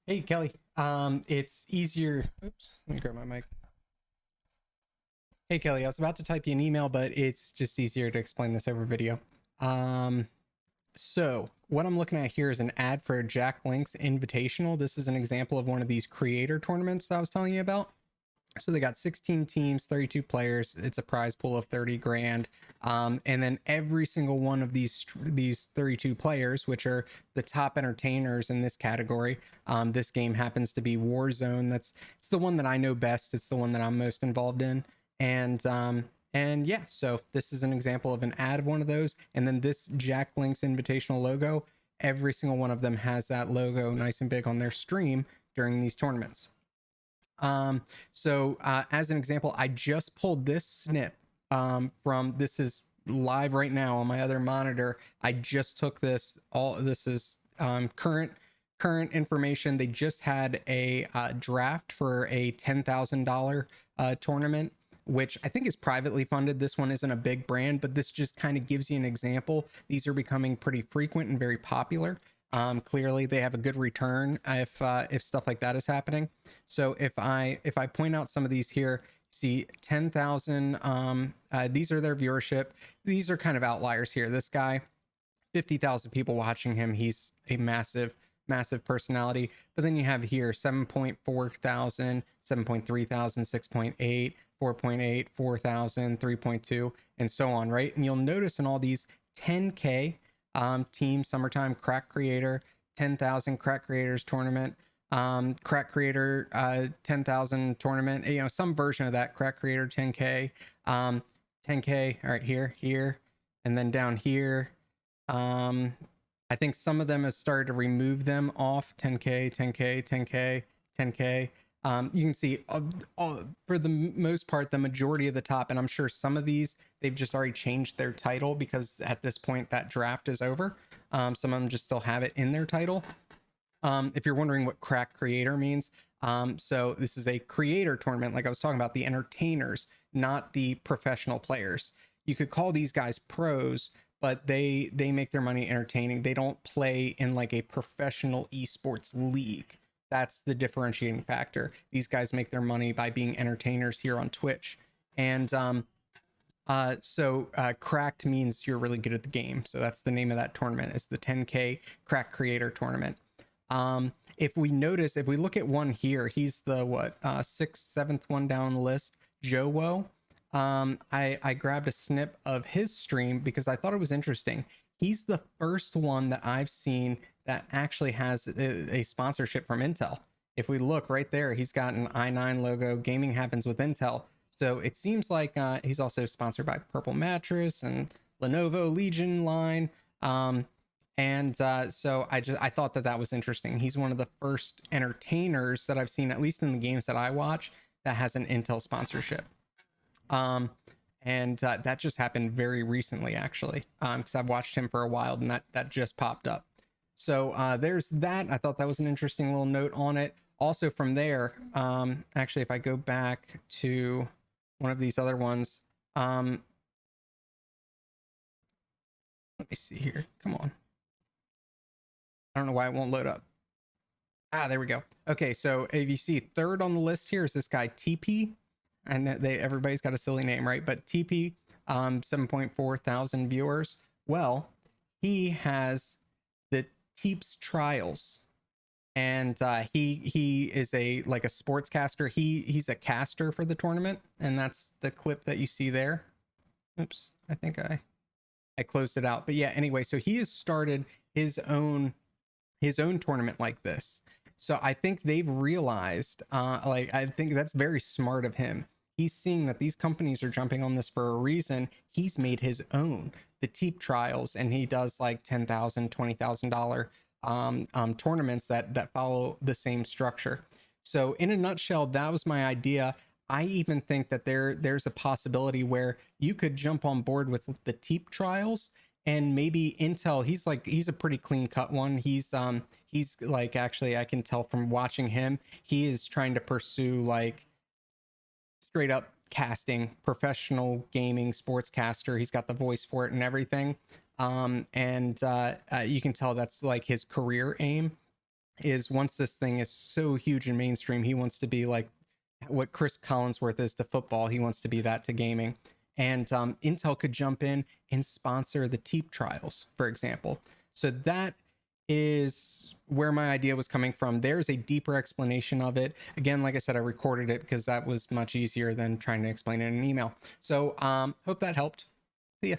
Hey Kelly, it's easier. Oops, let me grab my mic. Hey Kelly, I was about to type you an email, but it's just easier to explain this over video. Um, so what I'm looking at here is an ad for a Jack Links Invitational. This is an example of one of these creator tournaments I was telling you about. So they got 16 teams, 32 players. It's a prize pool of 30 grand. And then every single one of these 32 players, which are the top entertainers in this category. This game happens to be Warzone. It's the one that I know best. It's the one that I'm most involved in. And yeah, so this is an example of an ad of one of those. And then this Jack Links Invitational logo, every single one of them has that logo nice and big on their stream during these tournaments. As an example, I just pulled this snip from this is live right now on my other monitor. I just took this is current information. They just had a draft for a $10,000 tournament, which I think is privately funded. This one isn't a big brand, but this just kind of gives you an example. These are becoming pretty frequent and very popular. Clearly they have a good return if stuff like that is happening. So if I point out some of these here, see 10,000, these are their viewership. These are kind of outliers here. This guy, 50,000 people watching him. He's a massive personality. But then you have here 7.4 thousand, 7.3 thousand, 6.8, 4.8, 4,000, 3.2, and so on, right? And you'll notice in all these 10K team summertime crack creator, 10,000 crack creators tournament, crack creator 10,000 tournament, some version of that crack creator 10K, 10K. All right, here, and then down here. I think some of them have started to remove them off 10K, 10K, 10K, 10K. You can see for the most part, the majority of the top, and I'm sure some of these, they've just already changed their title because at this point that draft is over. Some of them just still have it in their title. If you're wondering what crack creator means, so this is a creator tournament, like I was talking about, the entertainers, not the professional players. You could call these guys pros, but they make their money entertaining. They don't play in like a professional esports league. That's the differentiating factor. These guys make their money by being entertainers here on Twitch. And cracked means you're really good at the game. So that's the name of that tournament. It's the 10K crack creator tournament. If we look at one here, he's the sixth, seventh one down the list, Jowo. I grabbed a snip of his stream because I thought it was interesting. He's the first one that I've seen that actually has a sponsorship from Intel. If we look right there, he's got an i9 logo. Gaming happens with Intel. So it seems like he's also sponsored by Purple Mattress and Lenovo Legion line. So I thought that was interesting. He's one of the first entertainers that I've seen, at least in the games that I watch, that has an Intel sponsorship. That just happened very recently, actually, because I've watched him for a while, and that just popped up. So there's that. I thought that was an interesting little note on it. Also from there, actually, if I go back to one of these other ones, let me see here. Come on. I don't know why it won't load up. There we go. Okay, so if you see third on the list here is this guy TP, and everybody's got a silly name, right? But TP, 7.4 thousand viewers. Well, he has the Teeps Trials, and he is a sportscaster. He's a caster for the tournament, and that's the clip that you see there. Oops, I think I closed it out. But yeah, anyway, so he has started his own tournament like this. So I think they've realized, I think that's very smart of him. He's seeing that these companies are jumping on this for a reason. He's made his own, the Teep Trials, and he does like $10,000, $20,000 tournaments that follow the same structure. So in a nutshell, that was my idea. I even think that there's a possibility where you could jump on board with the Teep Trials, and maybe Intel. He's a pretty clean cut one. He's like, actually, I can tell from watching him, he is trying to pursue like straight up casting, professional gaming sportscaster. He's got the voice for it and everything. You can tell that's like his career aim. is once this thing is so huge and mainstream, he wants to be like what Chris Collinsworth is to football. He wants to be that to gaming. And Intel could jump in and sponsor the TEEP trials, for example. So that is where my idea was coming from. There's a deeper explanation of it. Again, like I said, I recorded it because that was much easier than trying to explain it in an email. So hope that helped. See ya.